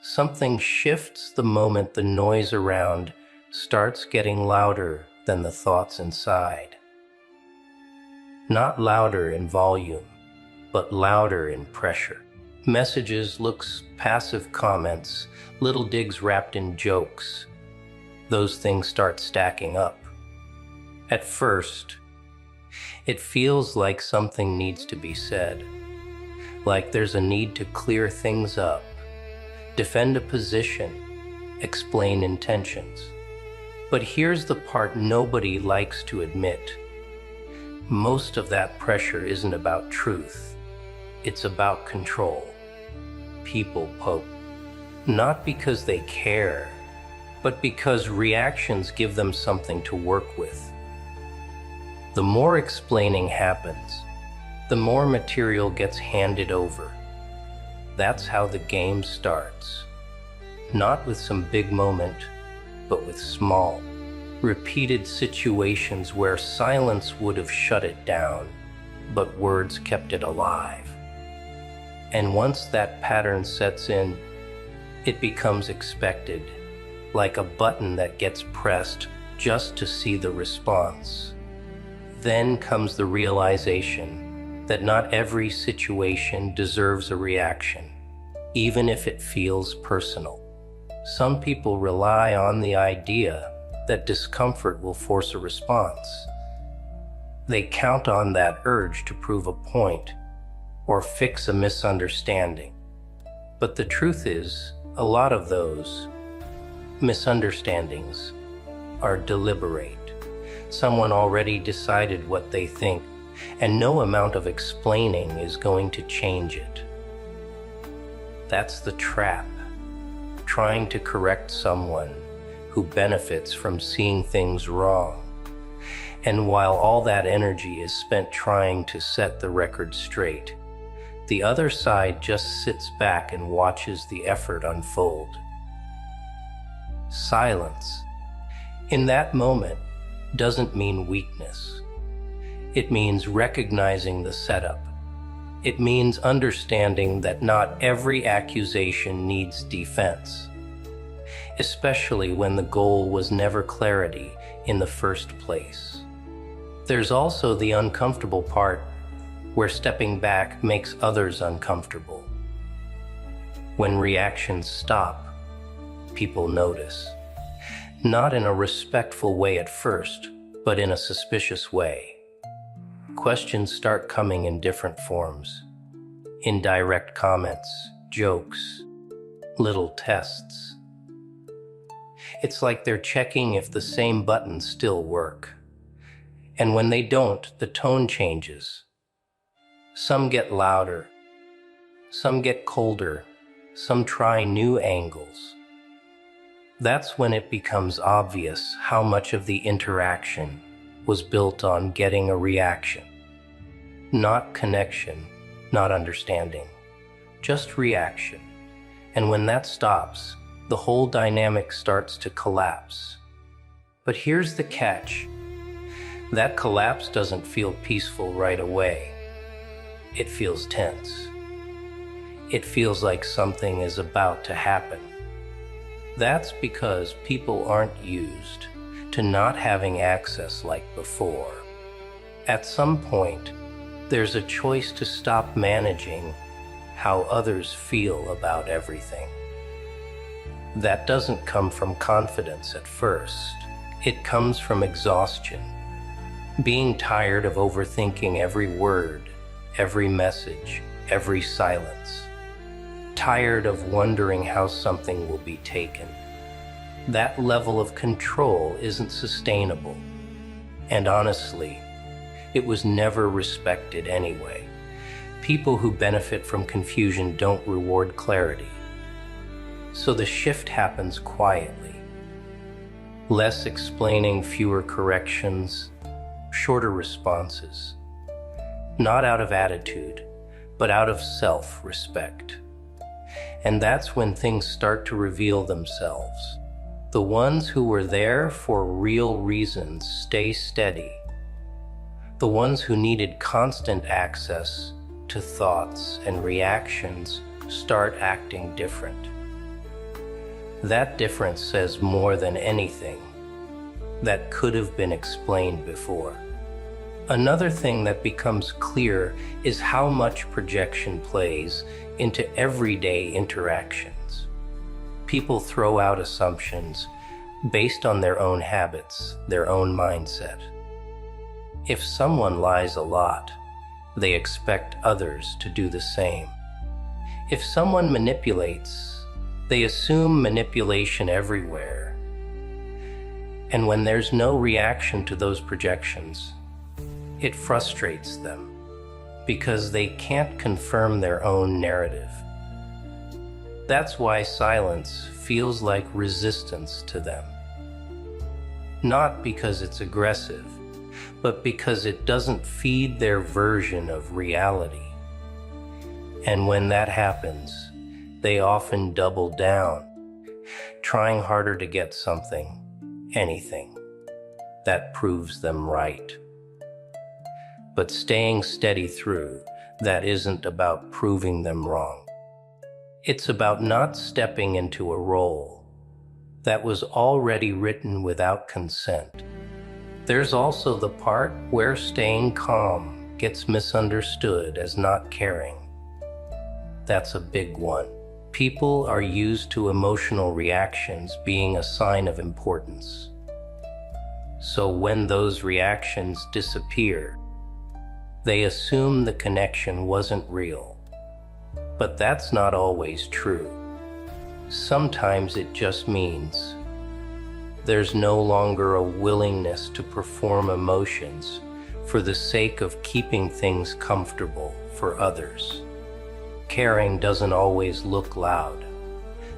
Something shifts the moment the noise around starts getting louder than the thoughts inside. Not louder in volume, but louder in pressure. Messages, looks, passive comments, little digs wrapped in jokes. Those things start stacking up. At first, it feels like something needs to be said, like there's a need to clear things up, defend a position, explain intentions. But here's the part nobody likes to admit. Most of that pressure isn't about truth. It's about control. People poke, not because they care, but because reactions give them something to work with. The more explaining happens, the more material gets handed over. That's how the game starts. Not with some big moment, but with small, repeated situations where silence would have shut it down, but words kept it alive. And once that pattern sets in, it becomes expected, like a button that gets pressed just to see the response. Then comes the realization that not every situation deserves a reaction, even if it feels personal. Some people rely on the idea that discomfort will force a response. They count on that urge to prove a point or fix a misunderstanding. But the truth is, a lot of those misunderstandings are deliberate. Someone already decided what they think, and no amount of explaining is going to change it. That's the trap, trying to correct someone who benefits from seeing things wrong. And while all that energy is spent trying to set the record straight, the other side just sits back and watches the effort unfold. Silence, in that moment, doesn't mean weakness. It means recognizing the setup. It means understanding that not every accusation needs defense, especially when the goal was never clarity in the first place. There's also the uncomfortable part where stepping back makes others uncomfortable. When reactions stop, people notice. Not in a respectful way at first, but in a suspicious way. Questions start coming in different forms. Indirect comments, jokes, little tests. It's like they're checking if the same buttons still work. And when they don't, the tone changes. Some get louder, some get colder, some try new angles. That's when it becomes obvious how much of the interaction was built on getting a reaction. Not connection, not understanding, just reaction. And when that stops, the whole dynamic starts to collapse. But here's the catch. That collapse doesn't feel peaceful right away. It feels tense. It feels like something is about to happen. That's because people aren't used to not having access like before. At some point, there's a choice to stop managing how others feel about everything. That doesn't come from confidence at first. It comes from exhaustion. Being tired of overthinking every word, every message, every silence. Tired of wondering how something will be taken. That level of control isn't sustainable. And honestly, it was never respected anyway. People who benefit from confusion don't reward clarity. So the shift happens quietly. Less explaining, fewer corrections, shorter responses. Not out of attitude, but out of self-respect. And that's when things start to reveal themselves. The ones who were there for real reasons stay steady. The ones who needed constant access to thoughts and reactions start acting different. That difference says more than anything that could have been explained before. Another thing that becomes clear is how much projection plays into everyday interactions. People throw out assumptions based on their own habits, their own mindset. If someone lies a lot, they expect others to do the same. If someone manipulates, they assume manipulation everywhere. And when there's no reaction to those projections, it frustrates them because they can't confirm their own narrative. That's why silence feels like resistance to them. Not because it's aggressive, but because it doesn't feed their version of reality. And when that happens, they often double down, trying harder to get something, anything, that proves them right. But staying steady through that isn't about proving them wrong. It's about not stepping into a role that was already written without consent. There's also the part where staying calm gets misunderstood as not caring. That's a big one. People are used to emotional reactions being a sign of importance. So when those reactions disappear, they assume the connection wasn't real. But that's not always true. Sometimes it just means there's no longer a willingness to perform emotions for the sake of keeping things comfortable for others. Caring doesn't always look loud.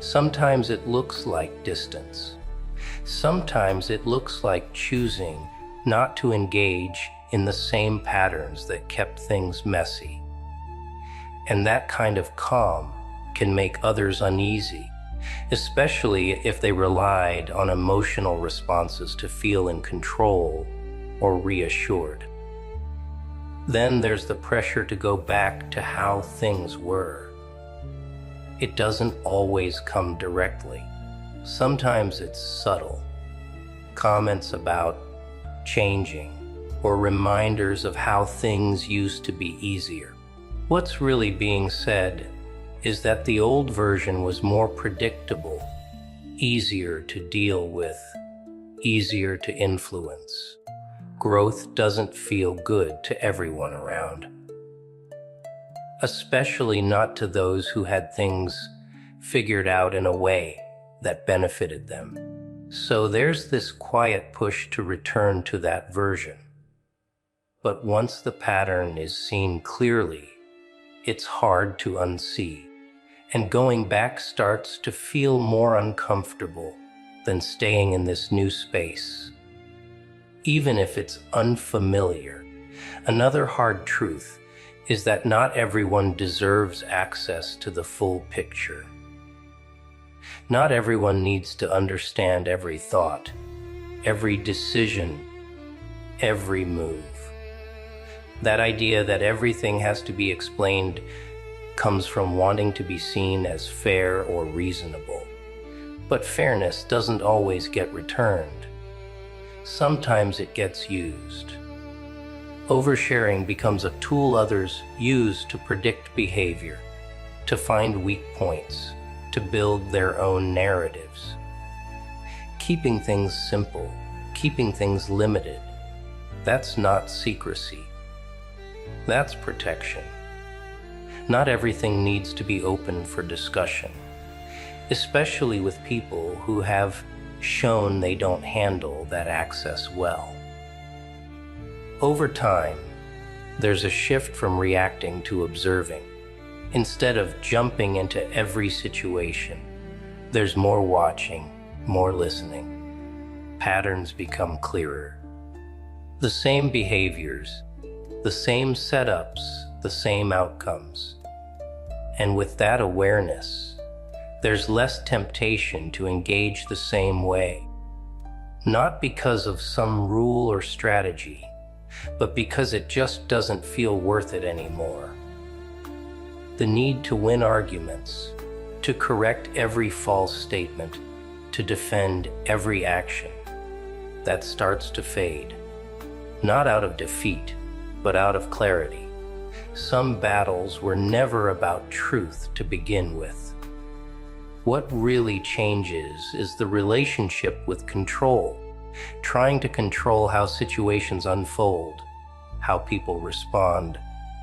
Sometimes it looks like distance. Sometimes it looks like choosing not to engage in the same patterns that kept things messy. And that kind of calm can make others uneasy, especially if they relied on emotional responses to feel in control or reassured. Then there's the pressure to go back to how things were. It doesn't always come directly. Sometimes it's subtle. Comments about changing or reminders of how things used to be easier. What's really being said is that the old version was more predictable, easier to deal with, easier to influence. Growth doesn't feel good to everyone around, especially not to those who had things figured out in a way that benefited them. So there's this quiet push to return to that version. But once the pattern is seen clearly, it's hard to unsee, and going back starts to feel more uncomfortable than staying in this new space. Even if it's unfamiliar, another hard truth is that not everyone deserves access to the full picture. Not everyone needs to understand every thought, every decision, every move. That idea that everything has to be explained comes from wanting to be seen as fair or reasonable. But fairness doesn't always get returned. Sometimes it gets used. Oversharing becomes a tool others use to predict behavior, to find weak points, to build their own narratives. Keeping things simple, keeping things limited, that's not secrecy. That's protection. Not everything needs to be open for discussion, especially with people who have shown they don't handle that access well. Over time, there's a shift from reacting to observing. Instead of jumping into every situation, there's more watching, more listening. Patterns become clearer. The same behaviors, the same setups, the same outcomes. And with that awareness, there's less temptation to engage the same way. Not because of some rule or strategy, but because it just doesn't feel worth it anymore. The need to win arguments, to correct every false statement, to defend every action, that starts to fade, not out of defeat, but out of clarity. Some battles were never about truth to begin with. What really changes is the relationship with control, trying to control how situations unfold, how people respond,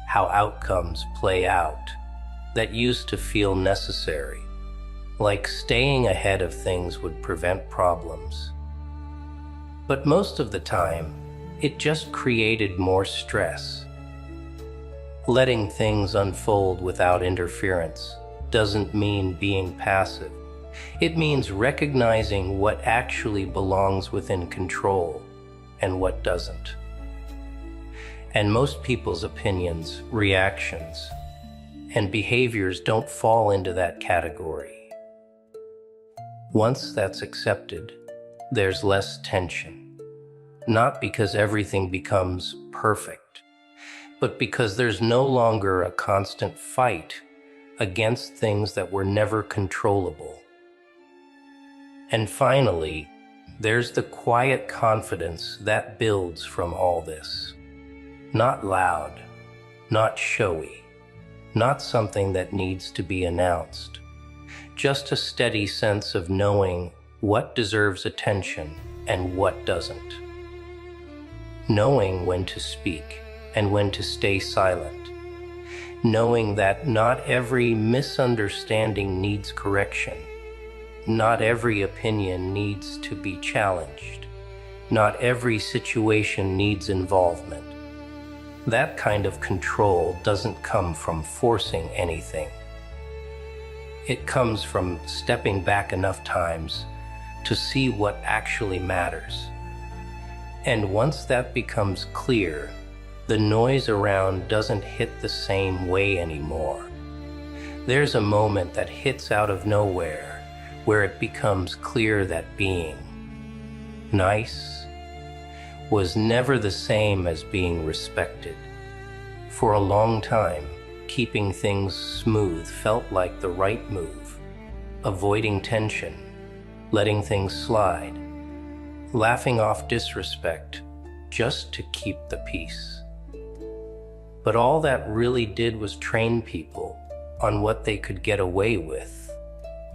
how outcomes play out. That used to feel necessary, like staying ahead of things would prevent problems. But most of the time, it just created more stress. Letting things unfold without interference doesn't mean being passive. It means recognizing what actually belongs within control and what doesn't. And most people's opinions, reactions, and behaviors don't fall into that category. Once that's accepted, there's less tension. Not because everything becomes perfect, but because there's no longer a constant fight against things that were never controllable. And finally, there's the quiet confidence that builds from all this. Not loud, not showy, not something that needs to be announced. Just a steady sense of knowing what deserves attention and what doesn't. Knowing when to speak and when to stay silent. Knowing that not every misunderstanding needs correction. Not every opinion needs to be challenged. Not every situation needs involvement. That kind of control doesn't come from forcing anything. It comes from stepping back enough times to see what actually matters. And once that becomes clear, the noise around doesn't hit the same way anymore. There's a moment that hits out of nowhere where it becomes clear that being nice was never the same as being respected. For a long time, keeping things smooth felt like the right move, avoiding tension, letting things slide, laughing off disrespect just to keep the peace. But all that really did was train people on what they could get away with.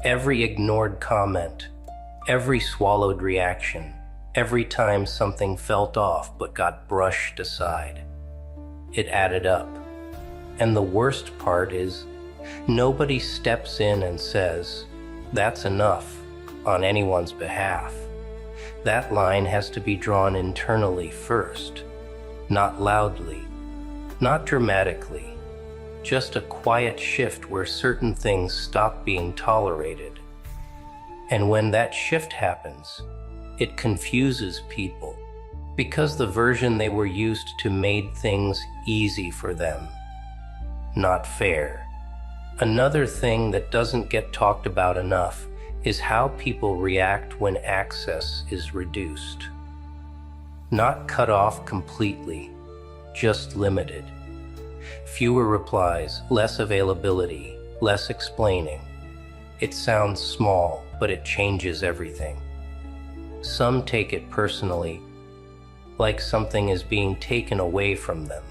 Every ignored comment, every swallowed reaction, every time something felt off but got brushed aside. It added up. And the worst part is, nobody steps in and says, "That's enough," on anyone's behalf. That line has to be drawn internally first, not loudly, not dramatically, just a quiet shift where certain things stop being tolerated. And when that shift happens, it confuses people, because the version they were used to made things easy for them. Not fair. Another thing that doesn't get talked about enough is how people react when access is reduced. Not cut off completely, just limited. Fewer replies, less availability, less explaining. It sounds small, but it changes everything. Some take it personally, like something is being taken away from them.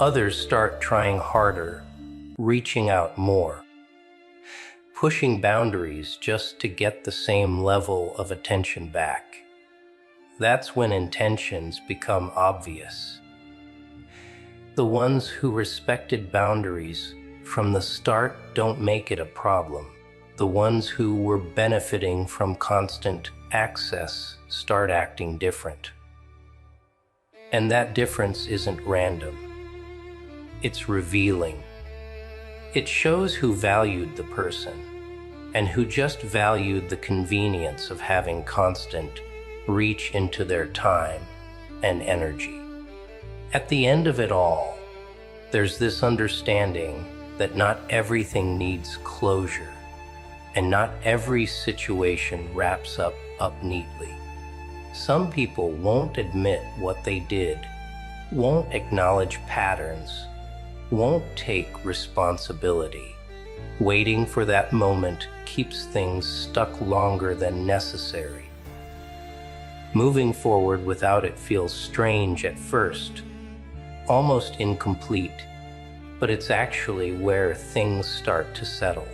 Others start trying harder, reaching out more, pushing boundaries just to get the same level of attention back. That's when intentions become obvious. The ones who respected boundaries from the start don't make it a problem. The ones who were benefiting from constant access start acting different. And that difference isn't random. It's revealing. It shows who valued the person and who just valued the convenience of having constant reach into their time and energy. At the end of it all, there's this understanding that not everything needs closure, and not every situation wraps up neatly. Some people won't admit what they did, won't acknowledge patterns, won't take responsibility. Waiting for that moment keeps things stuck longer than necessary. Moving forward without it feels strange at first, almost incomplete, but it's actually where things start to settle.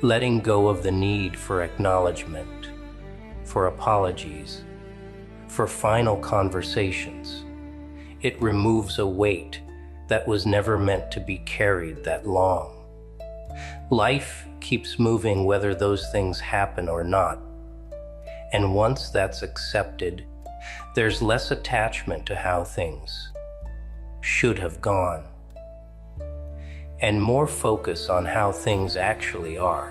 Letting go of the need for acknowledgement, for apologies, for final conversations. It removes a weight that was never meant to be carried that long. Life keeps moving whether those things happen or not. And once that's accepted, there's less attachment to how things should have gone, and more focus on how things actually are.